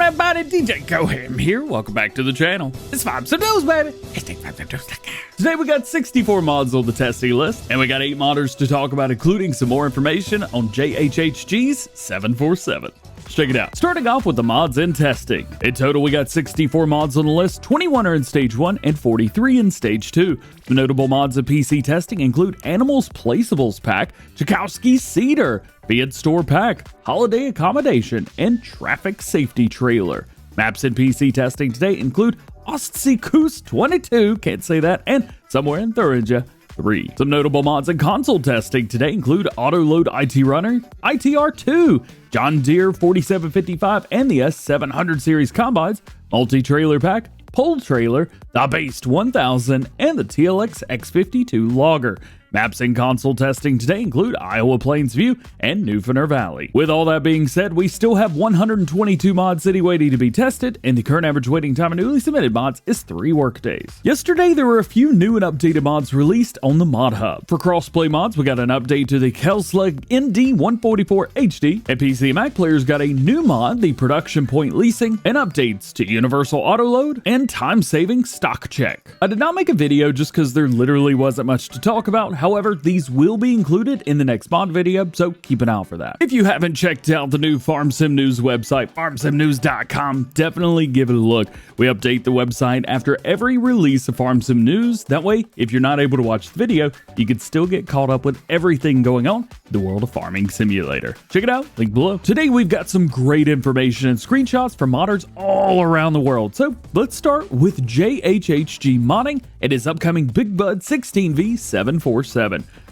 everybody? DjGoHam here. Welcome back to the channel. It's Farm Sim News, baby. Today we got 64 mods on the testing list, and we got 8 modders to talk about, including some more information on JHHG's 747. Let's check it out. Starting off with the mods in testing. In total, we got 64 mods on the list, 21 are in Stage 1 and 43 in Stage 2. The notable mods of PC testing include Animals Placeables Pack, Tchaikovsky Cedar, Fiat Store Pack, Holiday Accommodation, and Traffic Safety Trailer. Maps in PC testing today include Ostseekoos 22, can't say that, and Somewhere in Thuringia 3. Some notable mods in console testing today include Autoload IT Runner, ITR2, John Deere 4755 and the S700 series combines, Multi-Trailer Pack, Pole Trailer, the Based 1000, and the TLX X52 Logger. Maps in console testing today include Iowa Plains View and Newfoundland Valley. With all that being said, we still have 122 mods sitting waiting to be tested, and the current average waiting time of newly submitted mods is 3 workdays. Yesterday, there were a few new and updated mods released on the Mod Hub. For crossplay mods, we got an update to the Kelslag ND144 HD, and PC and Mac players got a new mod, the Production Point Leasing, and updates to Universal Autoload and Time-Saving Stock Check. I did not make a video just because there literally wasn't much to talk about. However, these will be included in the next mod video, so keep an eye out for that. If you haven't checked out the new Farm Sim News website, farmsimnews.com, definitely give it a look. We update the website after every release of Farm Sim News. That way, if you're not able to watch the video, you can still get caught up with everything going on in the world of Farming Simulator. Check it out, link below. Today, we've got some great information and screenshots from modders all around the world. So let's start with JHHG Modding and his upcoming Big Bud 16V 747.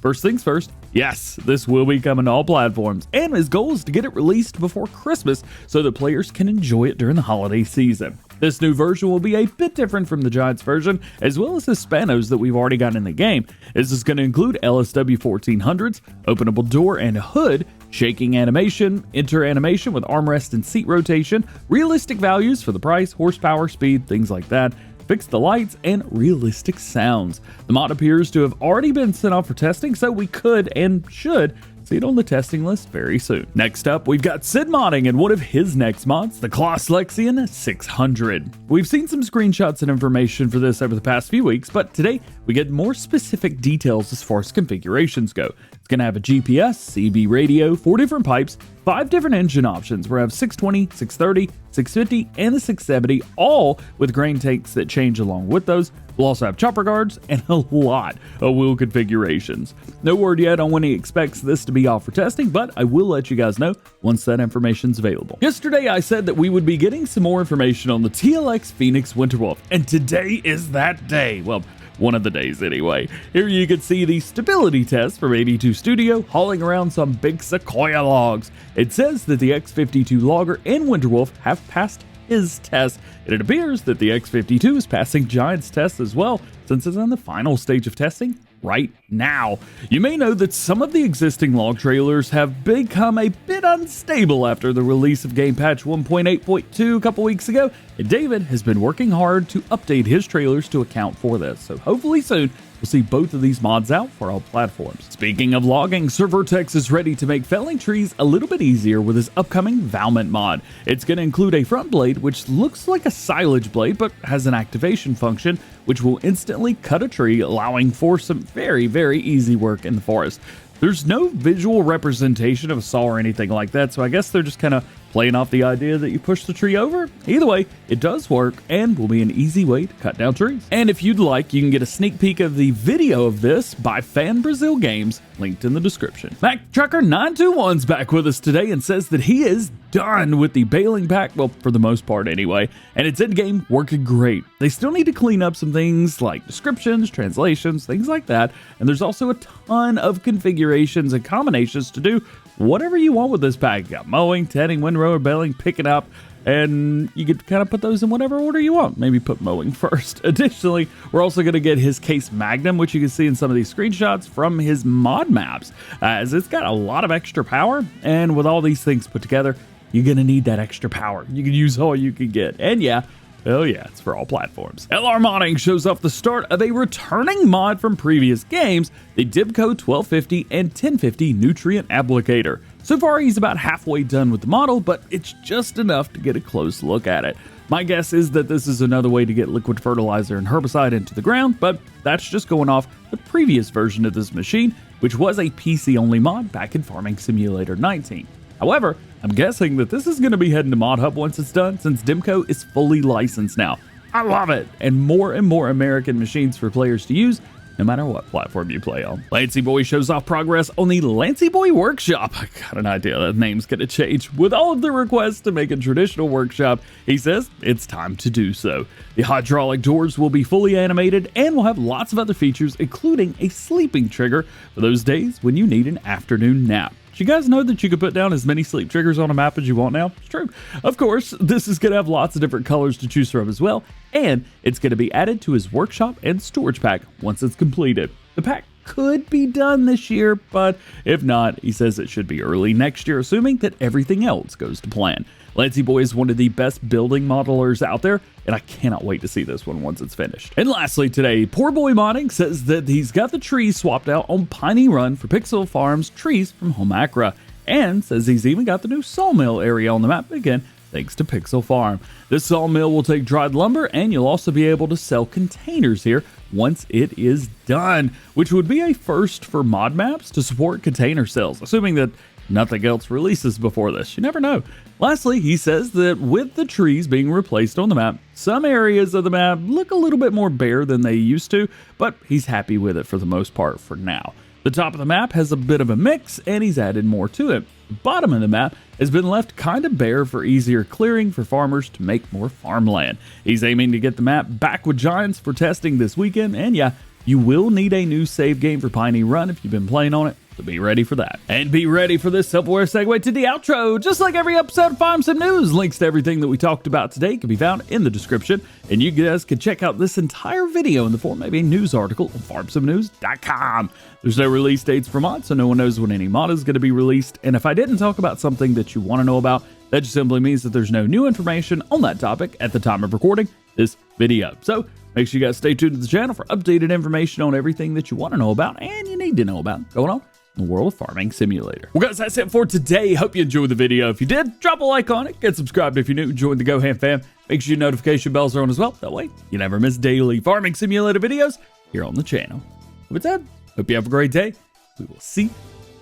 First things first, yes, this will be coming to all platforms, and his goal is to get it released before Christmas so that players can enjoy it during the holiday season. This new version will be a bit different from the Giants version, as well as the Spanos that we've already got in the game. This is going to include LSW 1400s, openable door and hood, shaking animation, enter animation with armrest and seat rotation, realistic values for the price, horsepower, speed, things like that, fix the lights, and realistic sounds. The mod appears to have already been sent off for testing, so we could and should see it on the testing list very soon. Next up, we've got Sid modding and one of his next mods, the Claas Lexion 600. We've seen some screenshots and information for this over the past few weeks, but today we get more specific details as far as configurations go. It's going to have a GPS, CB radio, 4 different pipes, 5 different engine options. We'll have 620, 630, 650, and the 670, all with grain tanks that change along with those. We'll also have chopper guards and a lot of wheel configurations. No word yet on when he expects this to be off for testing, but I will let you guys know once that information's available. Yesterday, I said that we would be getting some more information on the TLX Phoenix Winterwolf, and today is that day. Well, one of the days anyway. Here you can see the stability test from 82 Studio hauling around some big Sequoia logs. It says that the X52 logger and Winterwolf have passed his test, and it appears that the X52 is passing Giant's test as well, since it's in the final stage of testing right now. You may know that some of the existing log trailers have become a bit unstable after the release of game patch 1.8.2 a couple weeks ago, and David has been working hard to update his trailers to account for this, so hopefully soon we'll see both of these mods out for all platforms. Speaking of logging, Servertex is ready to make felling trees a little bit easier with his upcoming Valmet mod. It's going to include a front blade which looks like a silage blade but has an activation function which will instantly cut a tree, allowing for some very, very easy work in the forest. There's no visual representation of a saw or anything like that, so I guess they're just kind of playing off the idea that you push the tree over. Either way, it does work and will be an easy way to cut down trees. And if you'd like, you can get a sneak peek of the video of this by Fan Brazil Games, linked in the description. Mac Trucker 921's back with us today and says that he is done with the Baling Pack, well, for the most part anyway, and it's in-game working great. They still need to clean up some things like descriptions, translations, things like that, and there's also a ton of configurations and combinations to do whatever you want with this pack. You got mowing, tending, windrower, baling, picking up, and you could kind of put those in whatever order you want. Maybe put mowing first. Additionally, we're also going to get his Case Magnum, which you can see in some of these screenshots from his mod maps, as it's got a lot of extra power, and with all these things put together, you're going to need that extra power. You can use all you can get. And yeah, oh yeah, it's for all platforms. LR Modding shows off the start of a returning mod from previous games, the Demco 1250 and 1050 Nutrient Applicator. So far, he's about halfway done with the model, but it's just enough to get a close look at it. My guess is that this is another way to get liquid fertilizer and herbicide into the ground, but that's just going off the previous version of this machine, which was a PC-only mod back in Farming Simulator 19. However, I'm guessing that this is going to be heading to Mod Hub once it's done, since Demco is fully licensed now. I love it! And more American machines for players to use, no matter what platform you play on. Lancyboi shows off progress on the Lancyboi Workshop. I got an idea that name's gonna change. With all of the requests to make a traditional workshop, he says it's time to do so. The hydraulic doors will be fully animated and will have lots of other features, including a sleeping trigger for those days when you need an afternoon nap. Did you guys know that you can put down as many sleep triggers on a map as you want now? It's true. Of course, this is going to have lots of different colors to choose from as well, and it's going to be added to his workshop and storage pack once it's completed. The pack could be done this year, but if not, he says it should be early next year, assuming that everything else goes to plan. Lancyboi is one of the best building modelers out there, and I cannot wait to see this one once it's finished. And lastly today, Poor Boy Modding says that he's got the trees swapped out on Piney Run for Pixel Farm's trees from Home Acra, and says he's even got the new sawmill area on the map, again, thanks to Pixel Farm. This sawmill will take dried lumber, and you'll also be able to sell containers here once it is done, which would be a first for mod maps to support container sales, assuming that nothing else releases before this. You never know. Lastly, he says that with the trees being replaced on the map, some areas of the map look a little bit more bare than they used to, but he's happy with it for the most part for now. The top of the map has a bit of a mix, and he's added more to it. The bottom of the map has been left kind of bare for easier clearing for farmers to make more farmland. He's aiming to get the map back with giants for testing this weekend, and yeah, you will need a new save game for Piney Run if you've been playing on it, so be ready for that. And be ready for this self-aware segue to the outro. Just like every episode of Farm Sim News, links to everything that we talked about today can be found in the description, and you guys can check out this entire video in the form of a news article on farmsimnews.com. There's no release dates for mods, so no one knows when any mod is going to be released, and if I didn't talk about something that you want to know about, that just simply means that there's no new information on that topic at the time of recording this video. So make sure you guys stay tuned to the channel for updated information on everything that you want to know about and you need to know about going on in the world of Farming Simulator. Well guys, that's it for today. Hope you enjoyed the video. If you did, drop a like on it, get subscribed if you're new, join the DjGoHam fam. Make sure your notification bells are on as well. That way you never miss daily Farming Simulator videos here on the channel. With that, hope you have a great day. We will see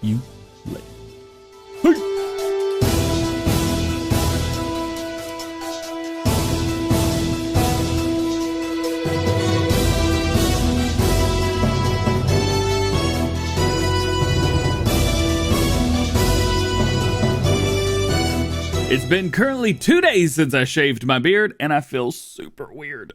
you later. Peace. It's been currently 2 days since I shaved my beard, and I feel super weird.